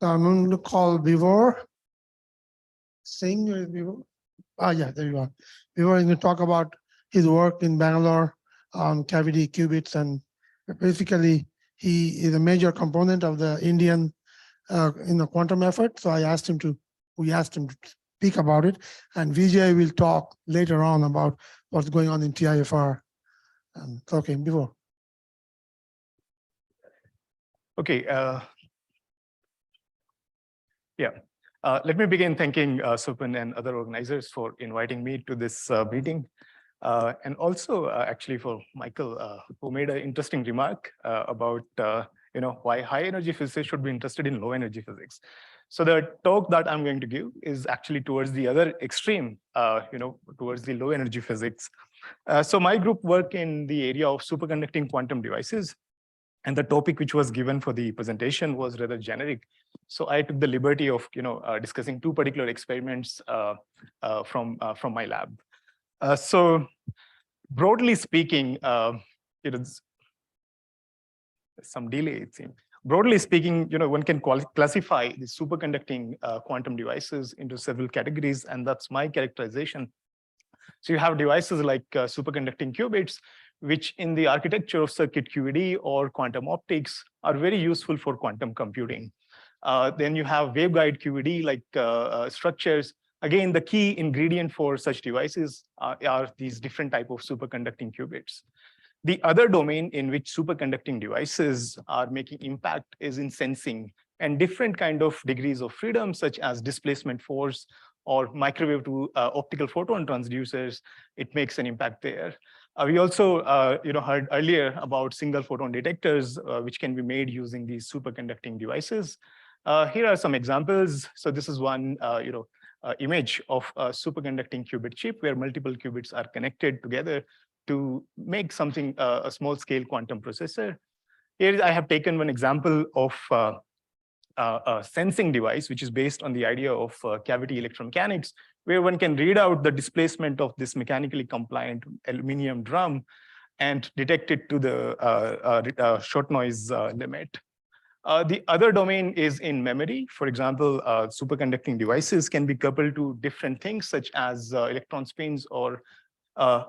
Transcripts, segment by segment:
I'm going to call byVibhor. Singh, where is byVibhor? Yeah, there you are. byVibhor is going to talk about his work in Bangalore on cavity qubits, and basically he is a major component of the Indian in the quantum effort. So we asked him to speak about it, and Vijay will talk later on about what's going on in TIFR. Okay, byVibhor. Okay. Let me begin thanking Swapan and other organizers for inviting me to this meeting. And also actually for Michael, who made an interesting remark about why high energy physicists should be interested in low energy physics. So the talk that I'm going to give is actually towards the other extreme, towards the low energy physics. So my group work in the area of superconducting quantum devices. And the topic which was given for the presentation was rather generic. So I took the liberty of discussing two particular experiments from my lab. So broadly speaking, there's some delay, it seems. Broadly speaking, one can classify the superconducting quantum devices into several categories, and that's my characterization. So you have devices like superconducting qubits, which in the architecture of circuit QED or quantum optics are very useful for quantum computing. Then you have waveguide QED like structures. Again, the key ingredient for such devices are these different type of superconducting qubits. The other domain in which superconducting devices are making impact is in sensing and different kind of degrees of freedom, such as displacement force or microwave to optical photon transducers. It makes an impact there. We also heard earlier about single photon detectors, which can be made using these superconducting devices. Here are some examples. So this is one image of a superconducting qubit chip where multiple qubits are connected together to make something, a small scale quantum processor. Here I have taken one example of a sensing device, which is based on the idea of cavity electromechanics, where one can read out the displacement of this mechanically compliant aluminum drum and detect it to the short noise limit. The other domain is in memory. For example, superconducting devices can be coupled to different things, such as electron spins or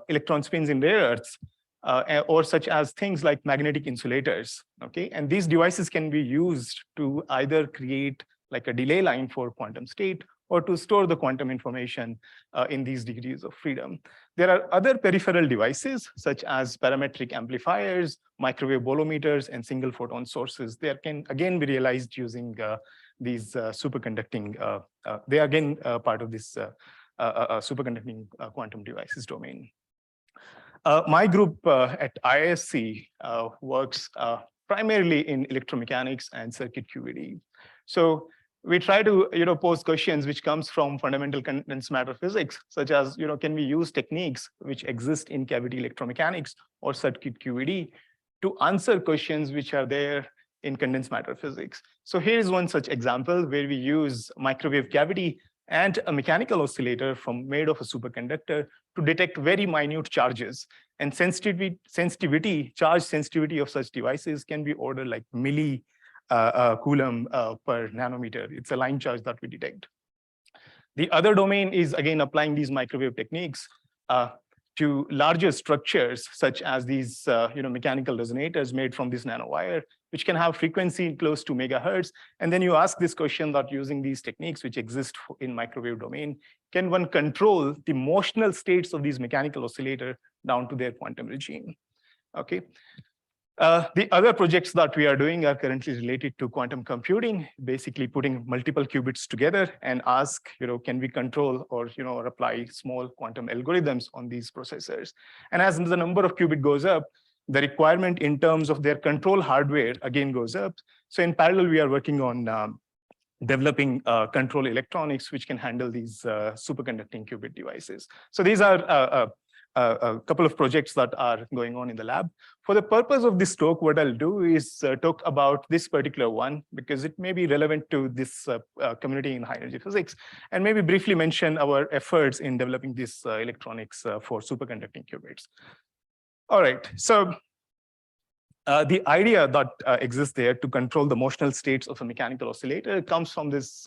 electron spins in rare earths, or such as things like magnetic insulators. Okay, and these devices can be used to either create like a delay line for quantum state or to store the quantum information in these degrees of freedom. There are other peripheral devices, such as parametric amplifiers, microwave bolometers, and single photon sources. They can again be realized using these superconducting. They are again part of this superconducting quantum devices domain. My group at IISc works primarily in electromechanics and circuit QED. So we try to pose questions which comes from fundamental condensed matter physics, such as can we use techniques which exist in cavity electromechanics or circuit QED to answer questions which are there in condensed matter physics. So here is one such example where we use microwave cavity and a mechanical oscillator made of a superconductor to detect very minute charges. And charge sensitivity of such devices can be ordered like coulomb per nanometer. It's a line charge that we detect. The other domain is again applying these microwave techniques to larger structures, such as these mechanical resonators made from this nanowire, which can have frequency close to megahertz. And then you ask this question that using these techniques which exist in microwave domain, can one control the motional states of these mechanical oscillator down to their quantum regime? Okay. The other projects that we are doing are currently related to quantum computing, basically putting multiple qubits together and ask, can we control or apply small quantum algorithms on these processors? And as the number of qubit goes up, the requirement in terms of their control hardware again goes up. So in parallel, we are working on developing control electronics, which can handle these superconducting qubit devices. So these are a couple of projects that are going on in the lab. For the purpose of this talk, what I'll do is talk about this particular one, because it may be relevant to this community in high energy physics, and maybe briefly mention our efforts in developing this electronics for superconducting qubits. All right, so The idea that exists there to control the motional states of a mechanical oscillator comes from this,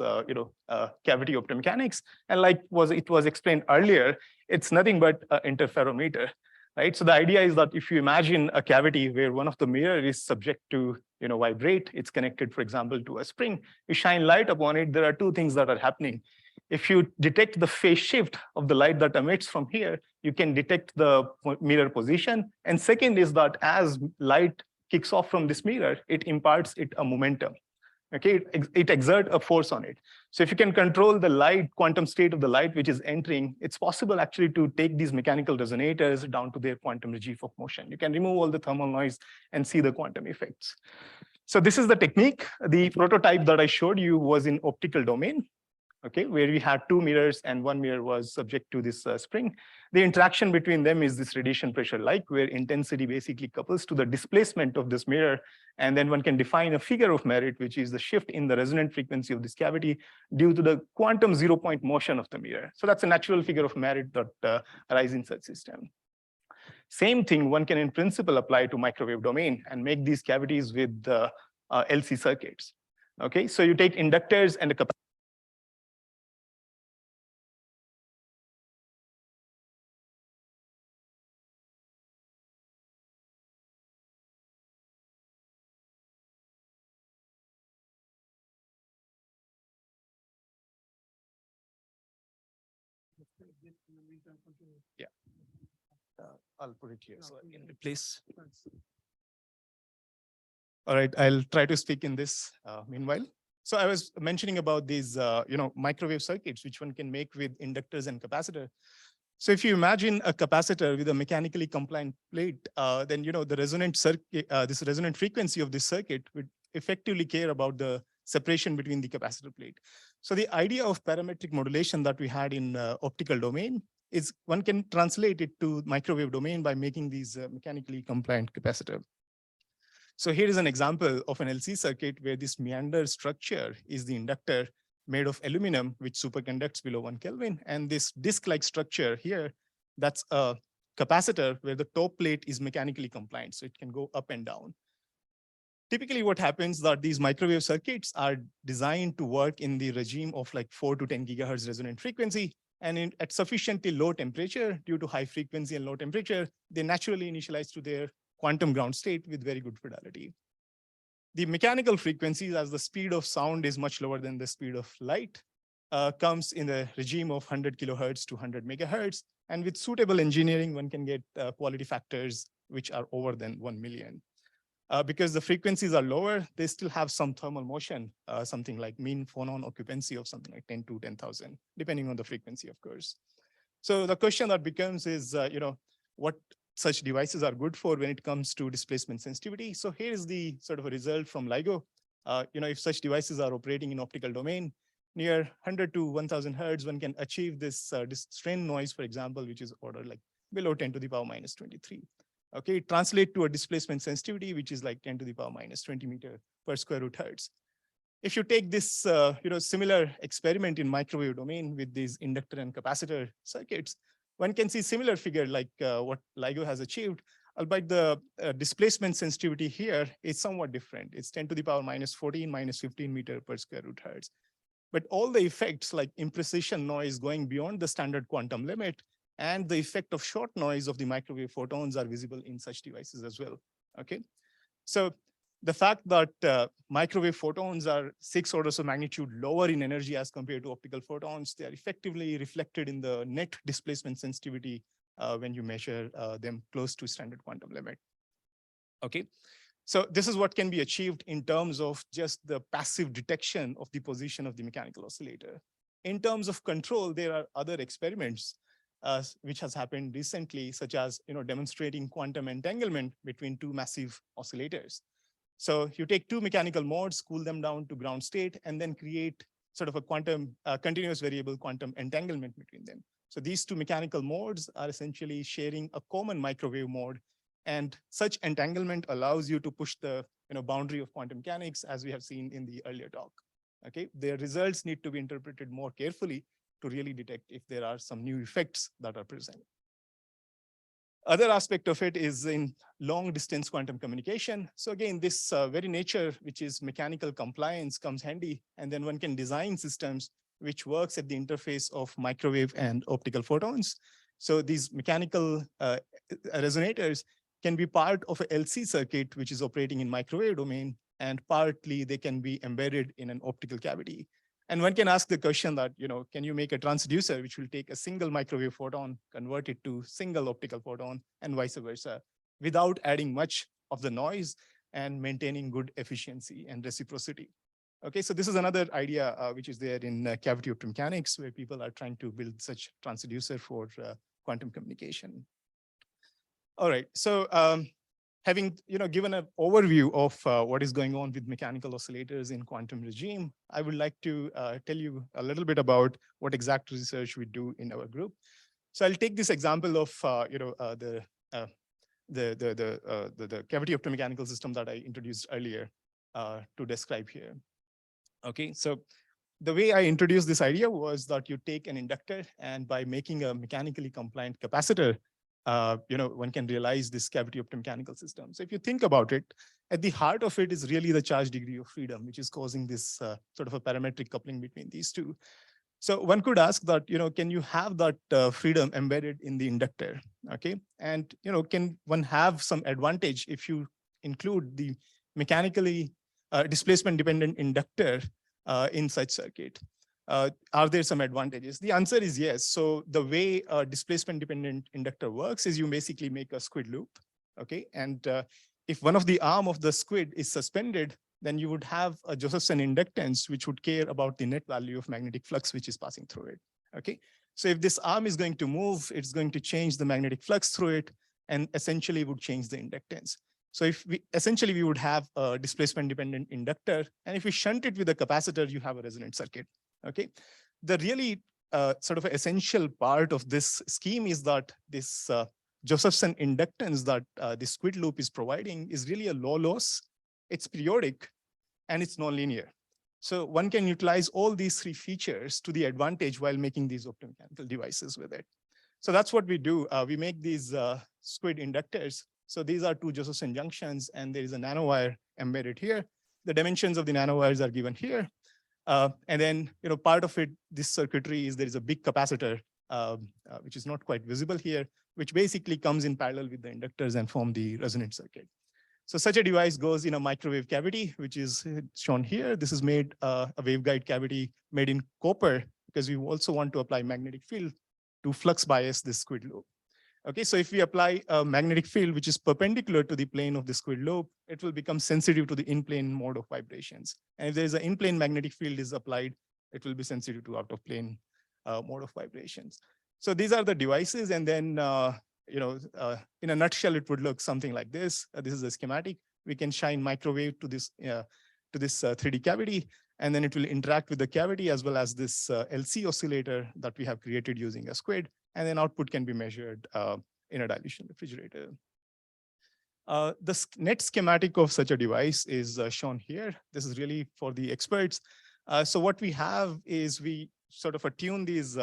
cavity optomechanics. And like it was explained earlier, it's nothing but an interferometer, right? So the idea is that if you imagine a cavity where one of the mirror is subject to, vibrate, it's connected, for example, to a spring, you shine light upon it, there are two things that are happening. If you detect the phase shift of the light that emits from here, you can detect the mirror position. And second is that as light kicks off from this mirror, it imparts it a momentum. Okay, it exerts a force on it. So if you can control the light, quantum state of the light which is entering, it's possible actually to take these mechanical resonators down to their quantum regime of motion. You can remove all the thermal noise and see the quantum effects. So this is the technique. The prototype that I showed you was in optical domain. Okay, where we had two mirrors and one mirror was subject to this spring. The interaction between them is this radiation pressure like, where intensity basically couples to the displacement of this mirror. And then one can define a figure of merit, which is the shift in the resonant frequency of this cavity due to the quantum 0-point motion of the mirror. So that's a natural figure of merit that arises in such system. Same thing one can in principle apply to microwave domain and make these cavities with LC circuits. Okay, so you take inductors and a capacitor. Yeah, I'll put it here so I can replace. All right, I'll try to speak in this meanwhile. So I was mentioning about these, microwave circuits, which one can make with inductors and capacitor. So if you imagine a capacitor with a mechanically compliant plate, then the resonant circuit, this resonant frequency of this circuit would effectively care about the separation between the capacitor plate. So the idea of parametric modulation that we had in optical domain is one can translate it to microwave domain by making these mechanically compliant capacitor. So here is an example of an LC circuit where this meander structure is the inductor made of aluminum, which superconducts below 1 Kelvin. And this disc-like structure here, that's a capacitor where the top plate is mechanically compliant, so it can go up and down. Typically what happens that these microwave circuits are designed to work in the regime of like 4 to 10 gigahertz resonant frequency. And at sufficiently low temperature, due to high frequency and low temperature, they naturally initialize to their quantum ground state with very good fidelity. The mechanical frequencies, as the speed of sound is much lower than the speed of light, comes in the regime of 100 kilohertz to 100 megahertz. And with suitable engineering, one can get quality factors which are over than 1 million. Because the frequencies are lower, they still have some thermal motion, something like mean phonon occupancy of something like 10 to 10,000, depending on the frequency, of course. So the question that becomes is, what such devices are good for when it comes to displacement sensitivity. So here is the sort of a result from LIGO. If such devices are operating in optical domain, near 100 to 1000 hertz, one can achieve this strain noise, for example, which is order like below 10 to the power minus 23. Okay, translate to a displacement sensitivity, which is like 10 to the power minus 20 meter per square root hertz. If you take this, similar experiment in microwave domain with these inductor and capacitor circuits, one can see similar figure like what LIGO has achieved, albeit the displacement sensitivity here is somewhat different. It's 10 to the power minus 14, minus 15 meter per square root hertz. But all the effects like imprecision noise going beyond the standard quantum limit and the effect of short noise of the microwave photons are visible in such devices as well, okay? So the fact that microwave photons are 6 orders of magnitude lower in energy as compared to optical photons, they are effectively reflected in the net displacement sensitivity when you measure them close to standard quantum limit. Okay, so this is what can be achieved in terms of just the passive detection of the position of the mechanical oscillator. In terms of control, there are other experiments which has happened recently, such as demonstrating quantum entanglement between two massive oscillators. So you take two mechanical modes, cool them down to ground state, and then create sort of a quantum continuous variable quantum entanglement between them. So these two mechanical modes are essentially sharing a common microwave mode, and such entanglement allows you to push the boundary of quantum mechanics, as we have seen in the earlier talk. Okay, their results need to be interpreted more carefully to really detect if there are some new effects that are present. Other aspect of it is in long distance quantum communication. So again, this very nature, which is mechanical compliance, comes handy. And then one can design systems which works at the interface of microwave and optical photons. So these mechanical resonators can be part of a LC circuit, which is operating in microwave domain, and partly they can be embedded in an optical cavity. And one can ask the question that, can you make a transducer which will take a single microwave photon, convert it to single optical photon, and vice versa, without adding much of the noise and maintaining good efficiency and reciprocity. Okay, so this is another idea which is there in cavity optomechanics, where people are trying to build such transducer for quantum communication. All right, so having given an overview of what is going on with mechanical oscillators in quantum regime, I would like to tell you a little bit about what exact research we do in our group. So I'll take this example of the cavity optomechanical system that I introduced earlier to describe here. Okay, so the way I introduced this idea was that you take an inductor, and by making a mechanically compliant capacitor, one can realize this cavity optomechanical system. So if you think about it, at the heart of it is really the charge degree of freedom, which is causing this sort of a parametric coupling between these two. So one could ask that, can you have that freedom embedded in the inductor? Okay, and can one have some advantage if you include the mechanically displacement dependent inductor in such circuit? Are there some advantages? The answer is yes. So the way a displacement dependent inductor works is you basically make a squid loop. Okay, and if one of the arm of the squid is suspended, then you would have a Josephson inductance, which would care about the net value of magnetic flux, which is passing through it. Okay, so if this arm is going to move, it's going to change the magnetic flux through it, and essentially would change the inductance. So if we would have a displacement dependent inductor, and if we shunt it with a capacitor, you have a resonant circuit. Okay, the really sort of essential part of this scheme is that this Josephson inductance that the squid loop is providing is really a low loss, it's periodic, and it's nonlinear. So one can utilize all these three features to the advantage while making these optomechanical devices with it. So that's what we do. We make these squid inductors. So these are two Josephson junctions, and there is a nanowire embedded here. The dimensions of the nanowires are given here. And then, part of it, this circuitry is there is a big capacitor, which is not quite visible here, which basically comes in parallel with the inductors and form the resonant circuit. So such a device goes in a microwave cavity, which is shown here. This is made a waveguide cavity made in copper, because we also want to apply magnetic field to flux bias this squid loop. Okay, so if we apply a magnetic field which is perpendicular to the plane of the squid loop, it will become sensitive to the in-plane mode of vibrations. And if there is an in-plane magnetic field is applied, it will be sensitive to out-of-plane mode of vibrations. So these are the devices, and then in a nutshell, it would look something like this. This is a schematic. We can shine microwave to this 3D cavity, and then it will interact with the cavity as well as this LC oscillator that we have created using a squid. And then output can be measured in a dilution refrigerator. The net schematic of such a device is shown here. This is really for the experts. So what we have is we sort of attune these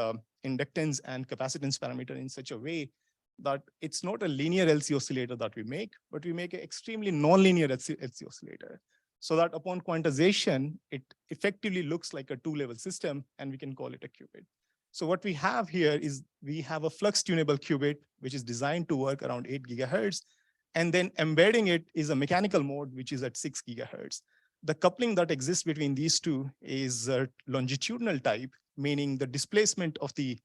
inductance and capacitance parameter in such a way that it's not a linear LC oscillator that we make, but we make an extremely nonlinear LC oscillator, so that upon quantization, it effectively looks like a two-level system, and we can call it a qubit. So what we have here is we have a flux tunable qubit, which is designed to work around 8 gigahertz. And then embedding it is a mechanical mode, which is at 6 gigahertz. The coupling that exists between these two is longitudinal type, meaning the displacement of the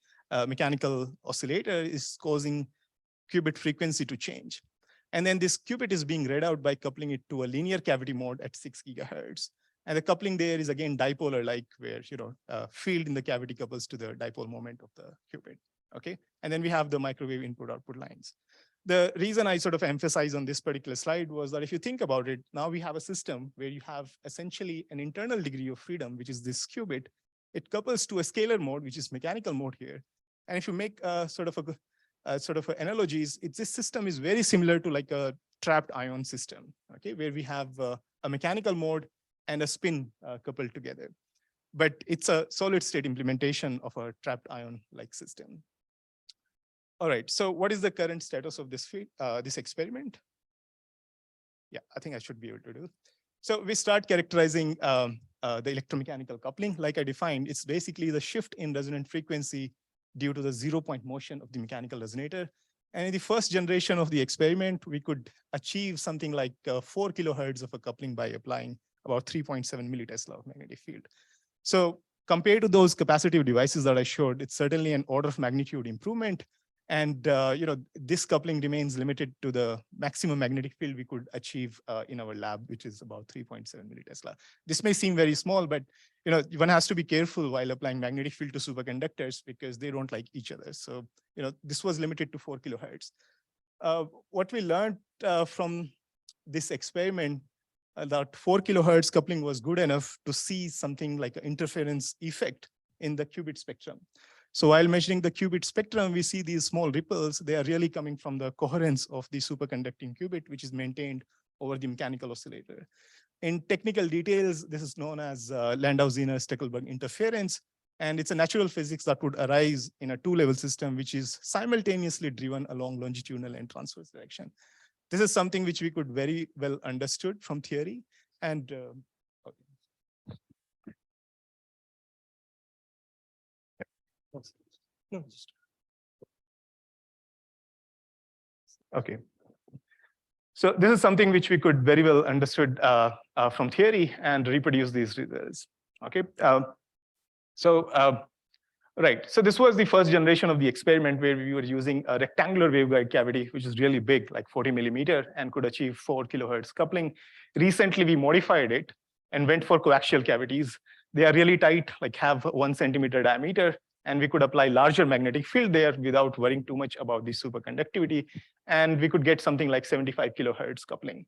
mechanical oscillator is causing qubit frequency to change. And then this qubit is being read out by coupling it to a linear cavity mode at 6 gigahertz. And the coupling there is again dipolar, like where field in the cavity couples to the dipole moment of the qubit. Okay, and then we have the microwave input-output lines. The reason I sort of emphasize on this particular slide was that if you think about it, now we have a system where you have essentially an internal degree of freedom, which is this qubit. It couples to a scalar mode, which is mechanical mode here. And if you make sort of analogies, this system is very similar to like a trapped ion system, okay, where we have a mechanical mode and a spin coupled together. But it's a solid state implementation of a trapped ion-like system. All right, so what is the current status of this this experiment? Yeah, I think I should be able to do. So we start characterizing the electromechanical coupling. Like I defined, it's basically the shift in resonant frequency due to the 0-point motion of the mechanical resonator. And in the first generation of the experiment, we could achieve something like 4 kilohertz of a coupling by applying about 3.7 millitesla of magnetic field. So compared to those capacitive devices that I showed, it's certainly an order of magnitude improvement. And this coupling remains limited to the maximum magnetic field we could achieve in our lab, which is about 3.7 millitesla. This may seem very small, but one has to be careful while applying magnetic field to superconductors because they don't like each other. So this was limited to 4 kilohertz. What we learned from this experiment, that 4 kilohertz coupling was good enough to see something like an interference effect in the qubit spectrum. So while measuring the qubit spectrum, we see these small ripples. They are really coming from the coherence of the superconducting qubit, which is maintained over the mechanical oscillator. In technical details, this is known as Landau-Zener-Steckelberg interference. And it's a natural physics that would arise in a two-level system, which is simultaneously driven along longitudinal and transverse direction. This is something which we could very well understood from theory. And no, just okay. So this is something which we could very well understood from theory and reproduce these results. Okay. Right. So this was the first generation of the experiment where we were using a rectangular waveguide cavity, which is really big, like 40 millimeter, and could achieve 4 kilohertz coupling. Recently, we modified it and went for coaxial cavities. They are really tight, like have 1 centimeter diameter, and we could apply larger magnetic field there without worrying too much about the superconductivity. And we could get something like 75 kilohertz coupling.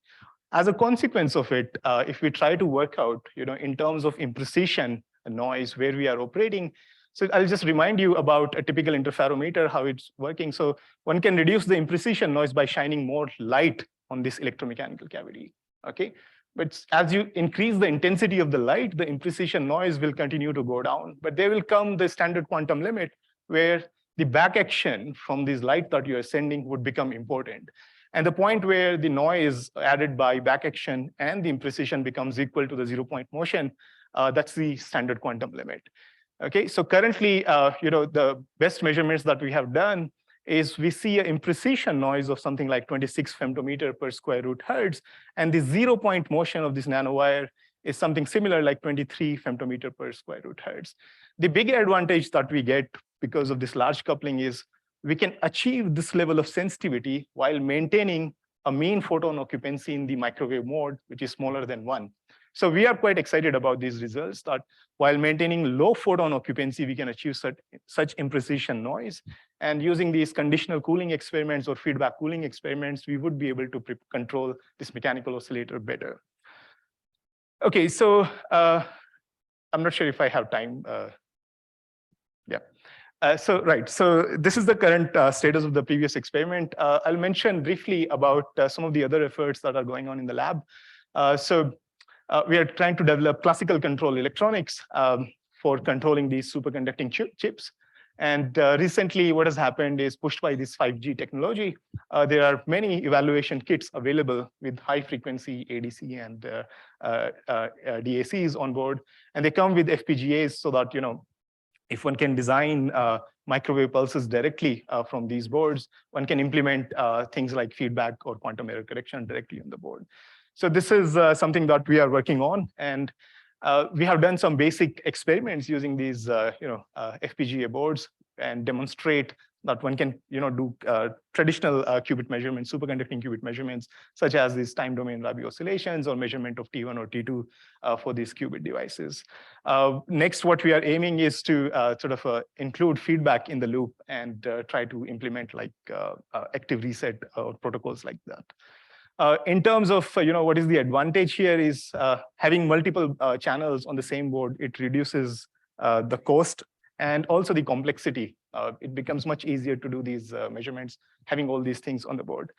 As a consequence of it, if we try to work out, in terms of imprecision, noise, where we are operating, so I'll just remind you about a typical interferometer, how it's working. So one can reduce the imprecision noise by shining more light on this electromechanical cavity, okay? But as you increase the intensity of the light, the imprecision noise will continue to go down. But there will come the standard quantum limit where the back action from this light that you're sending would become important. And the point where the noise added by back action and the imprecision becomes equal to the 0-point motion, that's the standard quantum limit. Okay, so currently, the best measurements that we have done is we see an imprecision noise of something like 26 femtometer per square root hertz, and the 0-point motion of this nanowire is something similar, like 23 femtometer per square root hertz. The big advantage that we get because of this large coupling is we can achieve this level of sensitivity while maintaining a mean photon occupancy in the microwave mode, which is smaller than 1. So we are quite excited about these results that while maintaining low photon occupancy, we can achieve such imprecision noise. And using these conditional cooling experiments or feedback cooling experiments, we would be able to control this mechanical oscillator better. Okay, so I'm not sure if I have time. So this is the current status of the previous experiment. I'll mention briefly about some of the other efforts that are going on in the lab. We are trying to develop classical control electronics for controlling these superconducting chips. And recently, what has happened is pushed by this 5G technology. There are many evaluation kits available with high frequency ADC and DACs on board. And they come with FPGAs so that, if one can design microwave pulses directly from these boards, one can implement things like feedback or quantum error correction directly on the board. So this is something that we are working on, and we have done some basic experiments using these, FPGA boards and demonstrate that one can, do traditional qubit measurements, superconducting qubit measurements, such as these time domain Rabi oscillations or measurement of T1 or T2 for these qubit devices. Next, what we are aiming is to include feedback in the loop and try to implement like active reset or protocols like that. In terms of what is the advantage here is having multiple channels on the same board. It reduces the cost and also the complexity. It becomes much easier to do these measurements, having all these things on the board.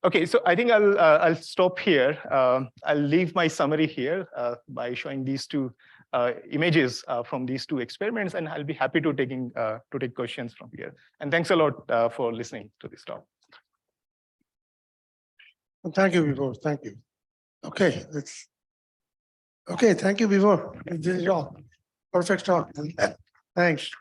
Okay, so I think I'll stop here. I'll leave my summary here by showing these two images from these two experiments, and I'll be happy to take questions from here. And thanks a lot for listening to this talk. Thank you, byVibhor. Thank you. Okay, thank you, byVibhor. You did it all. Perfect talk. Thanks.